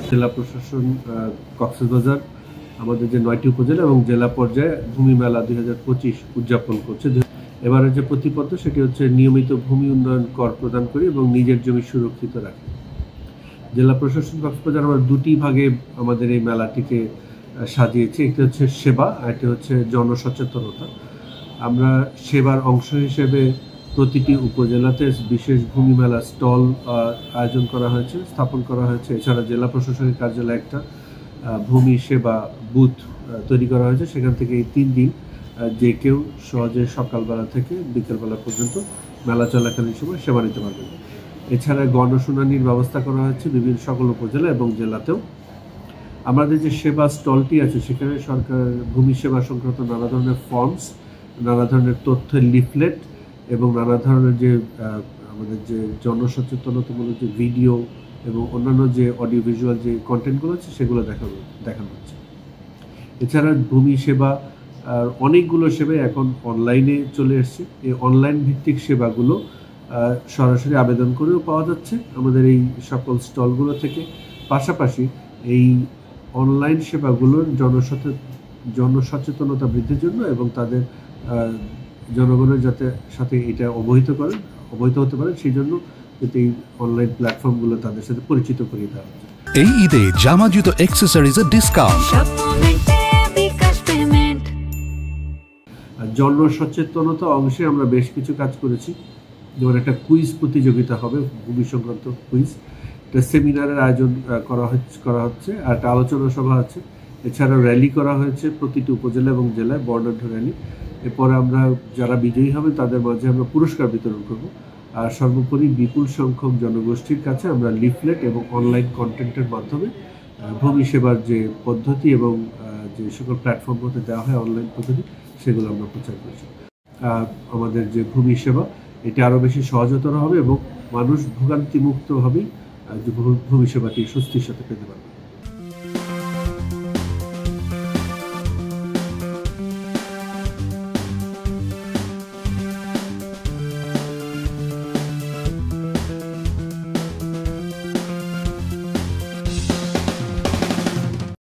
জেলা প্রশাসন কক্সবাজার আমাদের যে ৯টি উপজেলা এবং জেলা পর্যায়ে ভূমি মেলা ২০২৫ উদযাপন করছে। এবারে যে প্রতিপত্র সেটি হচ্ছে নিয়মিত ভূমি উন্নয়ন কর প্রদান করি এবং নিজের জমি সুরক্ষিত রাখি। জেলা প্রশাসন কক্সবাজার আমরা দুটি ভাগে আমাদের এই মেলাটিকে সাজিয়েছি। একটি হচ্ছে সেবা, আর একটি হচ্ছে জনসচেতনতা। আমরা সেবার অংশ হিসেবে প্রতিটি উপজেলাতে বিশেষ ভূমি মেলা স্টল আয়োজন করা হয়েছে, স্থাপন করা হয়েছে। এছাড়া জেলা প্রশাসনের কার্যালয়ে একটা ভূমি সেবা বুথ তৈরি করা হয়েছে। সেখান থেকে এই 3 দিন যে কেউ সহজে সকালবেলা থেকে বিকেলবেলা পর্যন্ত মেলা চলাকালীন সময় সেবা নিতে পারবেন। এছাড়া গণশুনানির ব্যবস্থা করা হয়েছে বিভিন্ন সকল উপজেলা এবং জেলাতেও। আমাদের যে সেবা স্টলটি আছে সেখানে সরকার ভূমি সেবা সংক্রান্ত নানা ধরনের ফর্মস, নানা ধরনের তথ্যের লিফলেট এবং নানা ধরনের যে আমাদের যে জনসচেতনতামূলক যে ভিডিও এবং অন্যান্য যে অডিও ভিজুয়াল যে কন্টেন্টগুলো আছে সেগুলো দেখানো হচ্ছে। এছাড়া ভূমি সেবা অনেকগুলো সেবা এখন অনলাইনে চলে এসছে। এই অনলাইন ভিত্তিক সেবাগুলো সরাসরি আবেদন করেও পাওয়া যাচ্ছে আমাদের এই সকল স্টলগুলো থেকে। পাশাপাশি এই অনলাইন সেবাগুলোর জনসচেতনতা বৃদ্ধির জন্য এবং তাদের জনগণের সাথে এটা অবহিত হতে পারে সেই জন্য যাতে এই অনলাইন প্ল্যাটফর্মগুলো তাদের সাথে পরিচিত করিয়ে দেওয়া হচ্ছে। এই ঈদে জামা জুতো অ্যাক্সেসরিজের ডিসকাউন্ট। জনসচেতনতা অংশে আমরা বেশ কিছু কাজ করেছি। যেমন একটা কুইজ প্রতিযোগিতা হবে, ভূমি সংক্রান্ত কুইজ। একটা সেমিনারের আয়োজন করা হচ্ছে আর একটা আলোচনা সভা আছে। এছাড়াও র্যালি করা হয়েছে প্রতিটি উপজেলা এবং জেলায়, বর্ণাঢ্য র্যালি। এরপরে আমরা যারা বিজয়ী হবে তাদের মাঝে আমরা পুরস্কার বিতরণ করব। আর সর্বোপরি বিপুল সংখ্যক জনগোষ্ঠীর কাছে আমরা লিফলেট এবং অনলাইন কন্টেন্টের মাধ্যমে ভূমি সেবার যে পদ্ধতি এবং যে সকল প্ল্যাটফর্মগুলোতে দেওয়া হয় অনলাইন পদ্ধতি সেগুলো আমরা প্রচার করছি। আমাদের যে ভূমি সেবা এটা আরও বেশি সহজতর হবে এবং মানুষ ভোগান্তিমুক্তভাবেই ভূমি সেবাটি স্বস্তির সাথে পেতে পারবে।